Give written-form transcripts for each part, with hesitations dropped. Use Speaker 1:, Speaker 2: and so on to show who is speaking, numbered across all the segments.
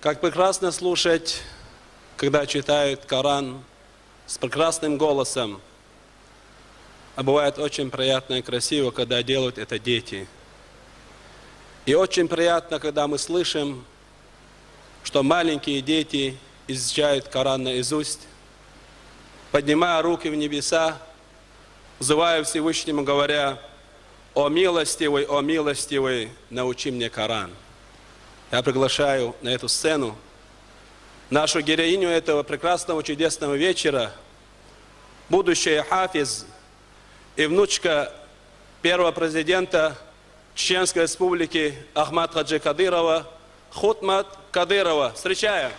Speaker 1: Как прекрасно слушать, когда читают Коран с прекрасным голосом. А бывает очень приятно и красиво, когда делают это дети. И очень приятно, когда мы слышим, что маленькие дети изучают Коран наизусть, поднимая руки в небеса, взывая Всевышнему, говоря: «О милостивый, научи мне Коран». Я приглашаю на эту сцену нашу героиню этого прекрасного, чудесного вечера, будущая хафиз и внучка первого президента Чеченской республики Ахмад Хаджи Кадырова, Хутмат Кадырова. Встречаем!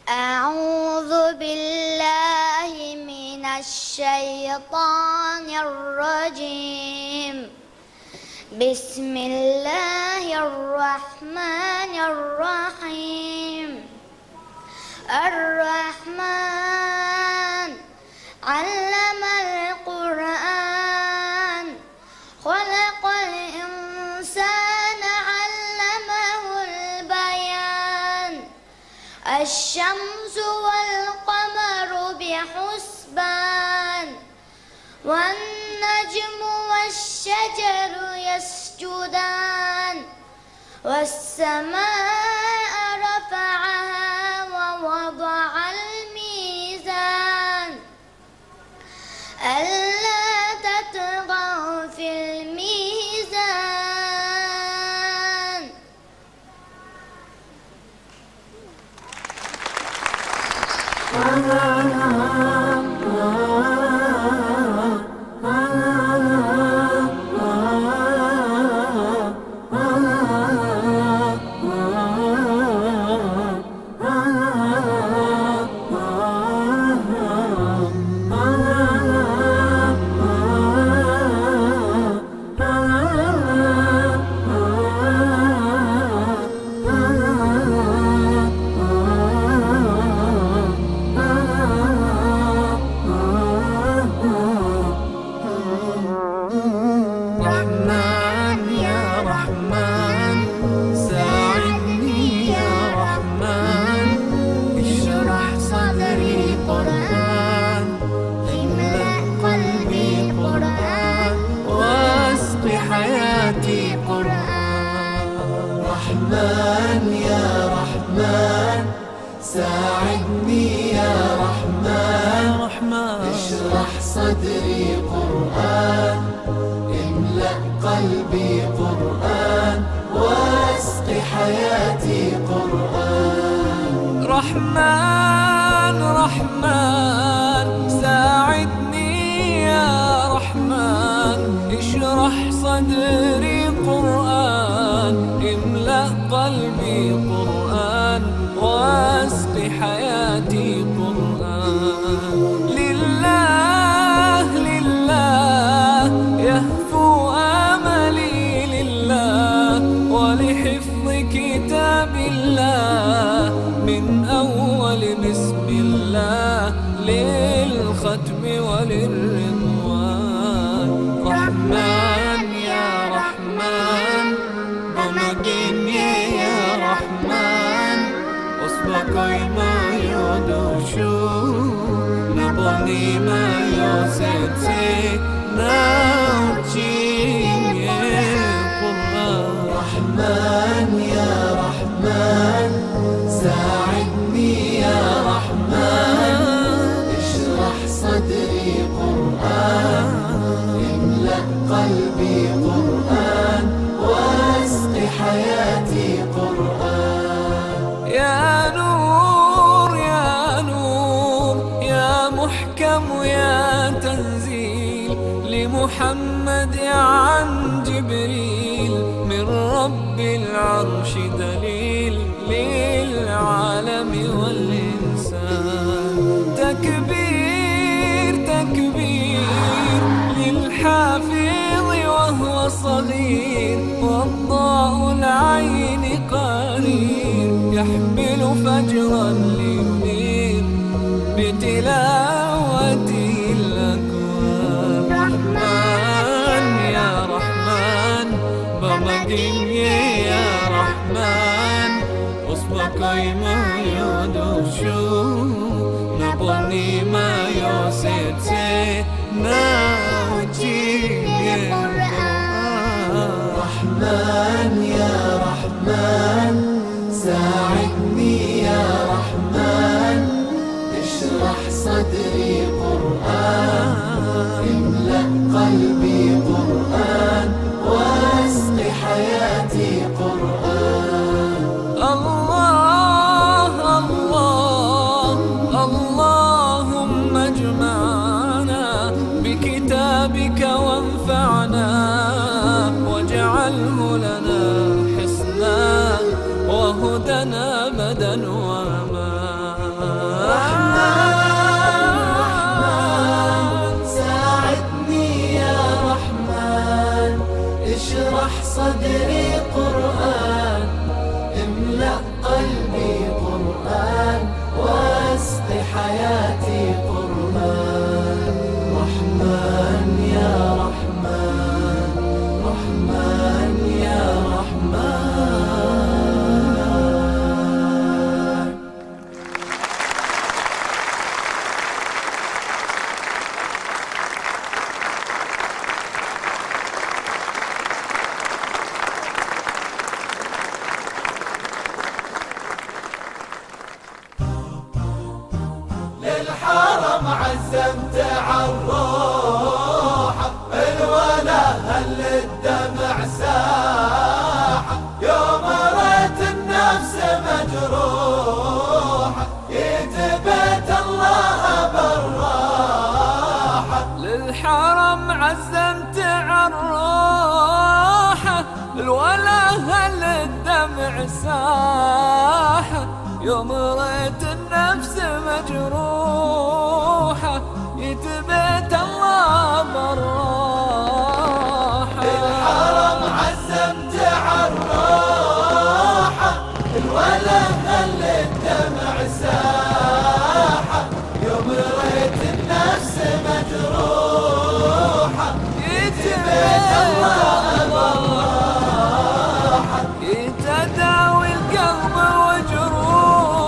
Speaker 2: أعوذ بالله من الشيطان الرجيم بسم الله الرحمن الرحيم الرحمن علم القرآن خلق الإنسان علمه البيان الشمس والقمر بحسبان والنجم والشجر يسجدان والسماء رفعها ووضع الميزان ألا تطغوا في الميزان.
Speaker 3: ساعدني يا رحمن اشرح صدري قرآن املأ قلبي قرآن واسق حياتي قرآن.
Speaker 4: رحمن رحمن ساعدني يا رحمن اشرح صدري قرآن املأ قلبي قرآن واسق حياتي قرآن. لله لله يهفو آملي لله ولحفظ كتاب الله من أول بسم الله للختم وللرضوان. رحمن يا رحمن بمجيني يا رحمن أصبحي ما يدوشو نبني ما يوسيتي نوتيني قرآن.
Speaker 3: رحمن يا رحمن ساعدني يا رحمن اشرح صدري قرآن املأ قلبي قرآن واسق حياتي قرآن.
Speaker 4: يا نور يا نور يا محكم يا تنزيل لمحمد عن جبريل من رب العرش دليل للعالم والإنسان. تكبير تكبير للحافظ وهو صغير والضاء العين قرير يحمل فجرا لينير بتلاوته الأكوان. رحمن وصفكي ما يدوشو نبني ما يوسيتي ناوجي
Speaker 3: رحمن يا رحمن ساعدني يا رحمن اشرح صدري قرآن املأ قلبي قرآن واسق حياتي قرآن
Speaker 4: الله الله اللهم اجمعنا بكتابك وانفعنا واجعله لنا حسنا وهدنا مدى
Speaker 3: رحمن ساعدني يا رحمن اشرح صدري قرآن املأ قلبي قرآن واسق حياتي قرآن رحمن يا رحمن رحمن يا رحمن للحرم عزمت عالروحة الولا هل الدمع ساحة يوم رأيت النفس مجروحة يتبت الله بالراحة
Speaker 4: للحرم عزمت عالروحة الولا هل الدمع ساحة يوم رأيت النفس مجروحة يتبت الله بالراحة
Speaker 3: الحرم عزمت عالروحة الولا خل الدمع ساحة يوم رأيت النفس مجروحة يتبت الله بالراحة
Speaker 4: يتداوي القلب وجروحه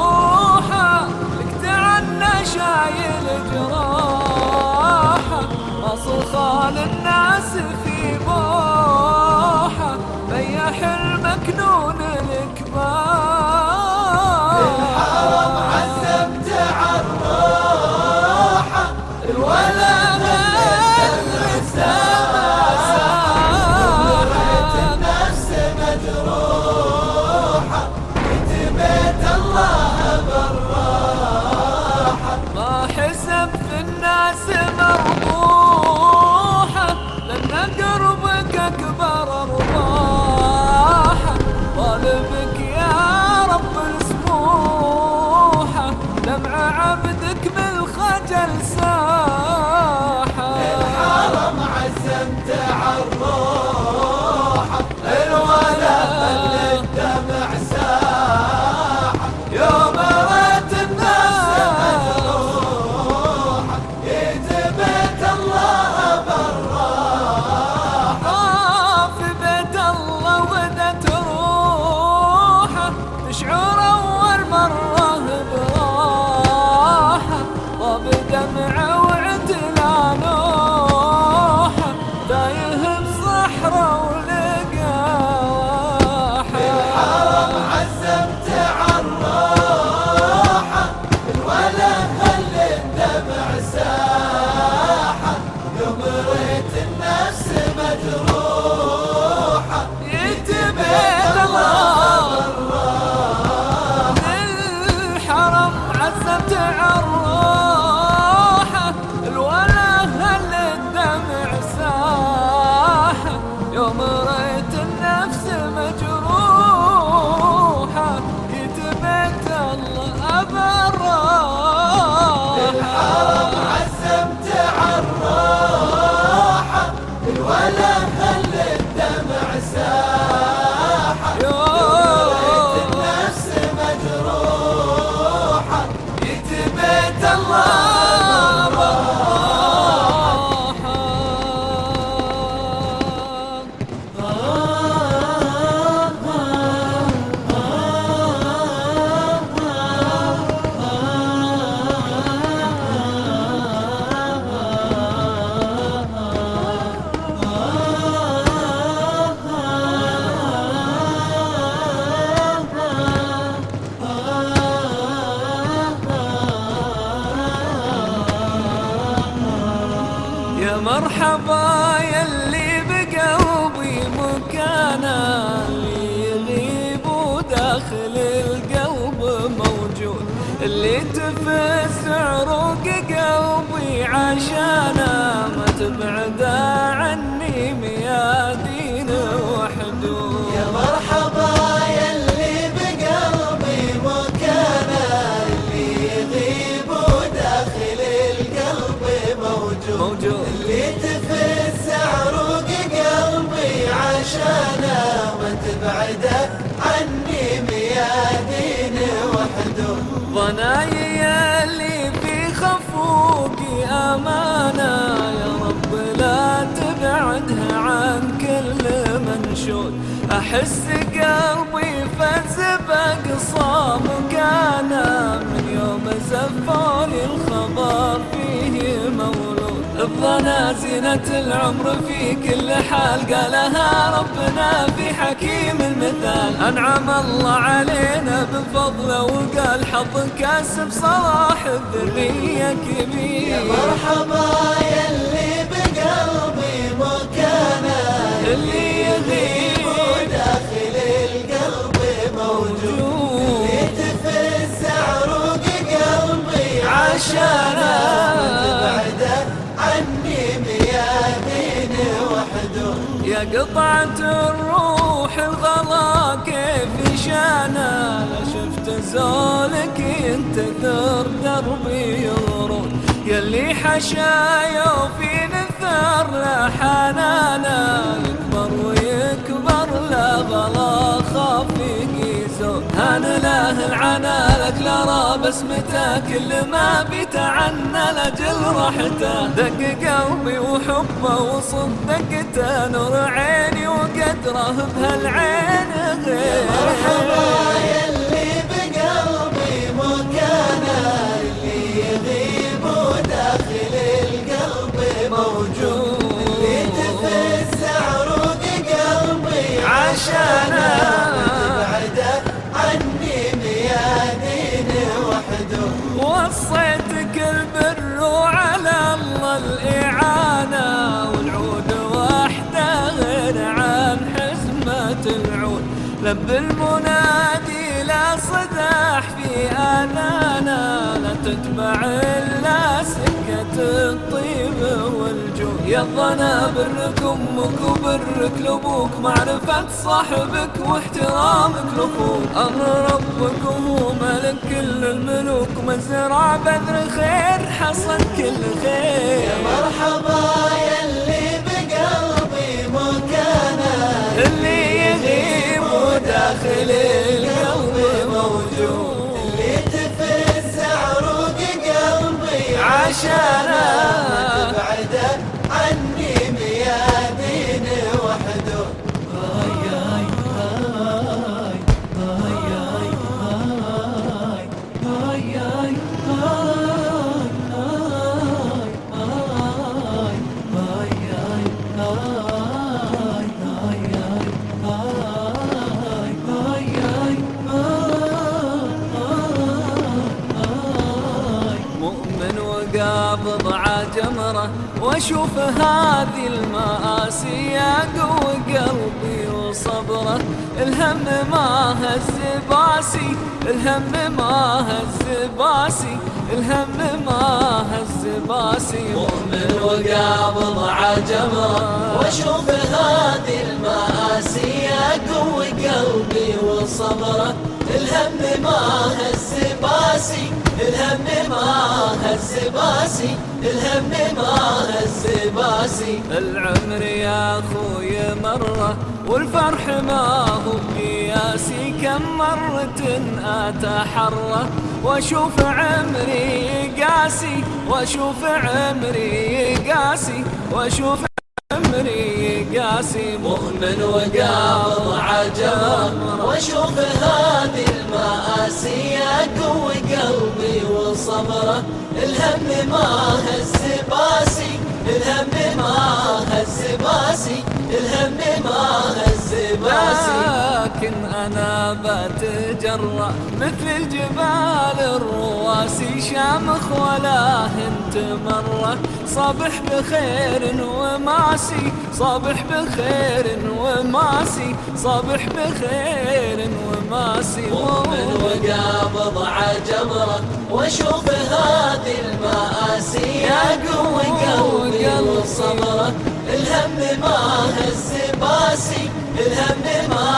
Speaker 4: لك تعنى شايل جراحه مصخال الناس في بوحه بيح المكنون الكبار
Speaker 3: الحرم عزمت عالروحة الولا
Speaker 4: ما حسب في الناس مربوحة لأن قربك أكبر أرباحة طالبك يا مرحبا يلي بقلبي مكانه، اللي يغيب وداخل القلب موجود، اللي تفز عروق قلبي عشانه، ما تبعد عني ميادين وحدود.
Speaker 3: يا مرحبا يلي بقلبي مكانه، اللي يغيب وداخل القلب موجود، اللي تفز عروق قلبي عشانه، ما تبعد عني ميادين وحدود.
Speaker 4: ضنايا اللي في خفوقي أمانة، يا رب لا تبعدها عن كل منشود، أحس قلبي فز بأقصى مكانه، من يوم زفوني الخبر فيه مولود. الظنا زينة العمر في كل حال، قالها ربنا في حكيم المثال، أنعم الله علينا بفضله وقال حظ كاسب صلاح الذرية كبير.
Speaker 3: يا مرحبا يلي بقلبي مكانه،
Speaker 4: اللي يغيب
Speaker 3: وداخل القلب موجود، اللي تفز عروق قلبي عشانه، تبعد عني ميادين وحدود.
Speaker 4: يا قطعة الروح الغلا كيف شانا، لا شفت زولك ينتثر دربي يورود، يلي حشايا وفي نثر لا حنانا، يكبر ويكبر لا غلا خافي يزول. هان له العنا لك لرى بسمته، كل ما بيتعنى لجل راحته، دق قلبي وحبه وصدقته، نور عيني وقدره بهالعين غير.
Speaker 3: مرحبا يلي بقلبي مكانه، اللي يغيب وداخل القلب موجود، اللي تفز عروق قلبي عشانه، تبعد عني ميادين وحدود.
Speaker 4: وصيتك البر وعلى الله الإعانة، والعود وحده غير عن حزمة العود، لب المنادي لا صداح في آذانا، لا تتبع إلا سكة الطيب والجود. يا الظنا برك أمك وبرك لأبوك، معرفة صاحبك واحترامك لأخوك، أمر ربك وهو ملك كل الملوك، مزرع بذر خير حصد كل خير.
Speaker 3: يا مرحبا يلي بقلبي مكانه،
Speaker 4: اللي يغيب وداخل القلب موجود،
Speaker 3: اللي تفز عروق قلبي
Speaker 4: عشانه،
Speaker 3: تبعد عني ميادين وحدود.
Speaker 4: مؤمن وقابض عجمره، واشوف هذه المآسي يقوي قلبي وصبره، الهم ما هز باسي، الهم ما هز باسي، الهم ما هز باسي.
Speaker 3: مؤمن وقابض عجمره، واشوف هذه المآسي يقوي قلبي وصبره، الهم ما هز باسي، الهم ما هز باسي، الهم ما هز باسي.
Speaker 4: العمر يا اخوي مره، والفرح ما هو قياسي، كم مرة اتحرى واشوف عمري قاسي، واشوف عمري قاسي، واشوف عمري قاسي.
Speaker 3: مؤمن وقابض عجمره، واشوف هذه المآسي يقوي قلبي وصبره، الهم ما هز باسي، الهم ما هز باسي، الهم ما هز باسي.
Speaker 4: لكن أنا بتجرأ مثل الجبال الرواسي، شامخ ولا هنت مرة، صبح بخير وماسي، صبح بخير وماسي، صبح بخير وماسي.
Speaker 3: مؤمن وقابض عجمرة واشوف هذه المآسي، يا قوي قلبي وصبره، الهم ما هز باسي، الهم ما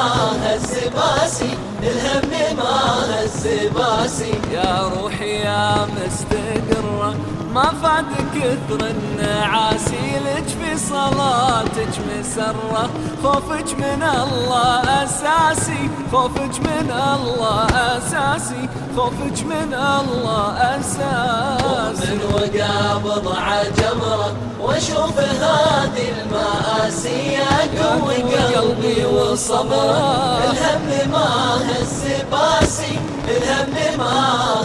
Speaker 3: هز باسي، الهم ما هز باسي.
Speaker 4: يا روحي يا مستقرة ما فات كثر النعاسي، لك في صلاتك مسرة، خوفك من الله أساسي، خوفك من الله أساسي، خوفك من الله أساسي.
Speaker 3: مؤمن وقابض عجمرة واشوف هذه المآسي، يا قوي قلبي وصبره، الهم ما هز باسي، الهم ما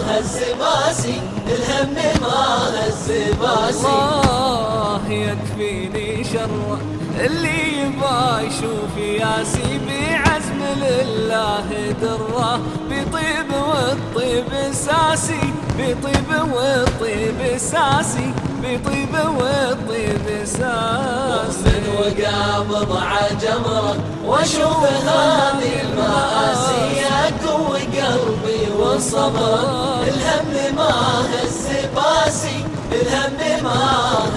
Speaker 3: هز باسي، الهم ما هز باسي.
Speaker 4: الله يكفيني شر اللي يبا يشوف ياسي، بعزم لله دره، بطيب والطيب ساسي، بطيب والطيب ساسي، بطيب والطيب ساسي.
Speaker 3: مؤمن وقابض عجمرة واشوف هذه المآسي، يا قوي قلبي وصبره، الهم ما هز باسي، الهم ما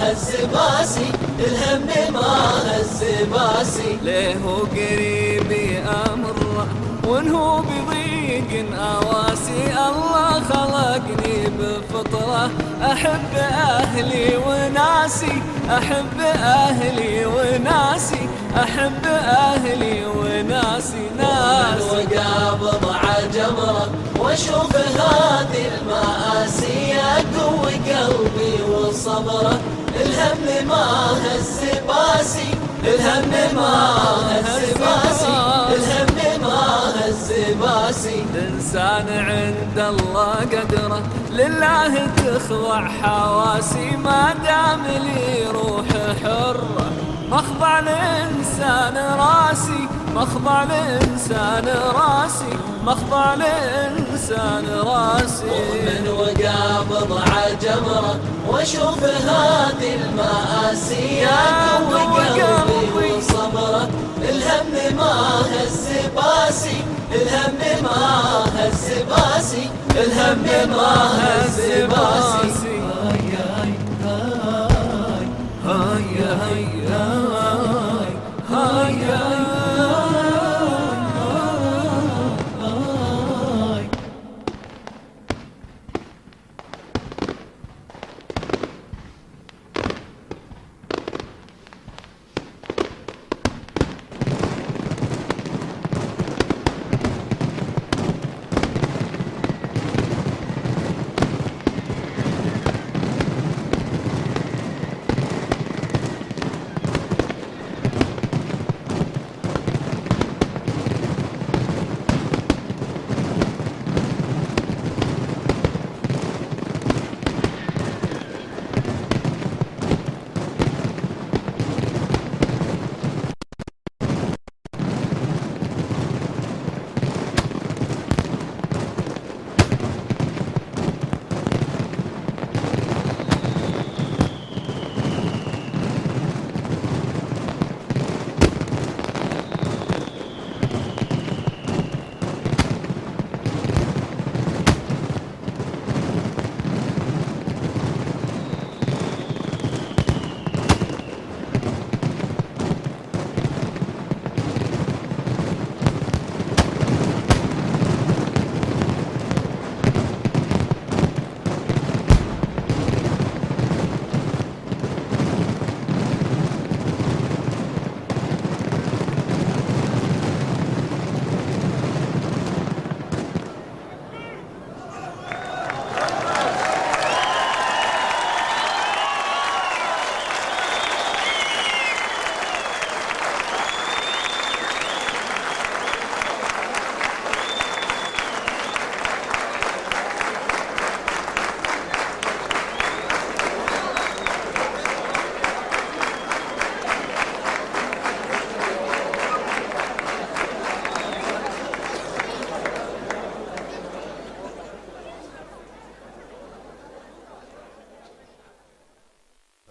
Speaker 3: هز باسي، الهم ما هز باسي.
Speaker 4: ليه قريبي أمر وانهو بضيق أواسي، الله خلقني بفطرة أحب أهلي وناسي، أحب أهلي وناسي، أحب أهلي وناسي ناسي.
Speaker 3: وقابض عجمرة واشوف هذه المآسي، يا قوي قلبي وصبره، الهم ما هز باسي، الهم ما هز باسي، الهم ما هز باسي.
Speaker 4: إنسان عند الله قدره لله تخضع حواسي، ما دام لي روح حرة مخضع الإنسان راسي، مخضع الإنسان راسي، مخضع الإنسان راسي.
Speaker 3: مؤمن وقابض عجمرة واشوف هذه المآسي، يا قوي قلبي وصبره، الهم ما هز باسي، الهم ما هز باسي، الهم ما هز باسي.
Speaker 4: هاي هاي هاي هاي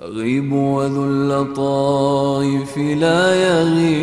Speaker 4: أغيب وذو اللطائف لا يغيب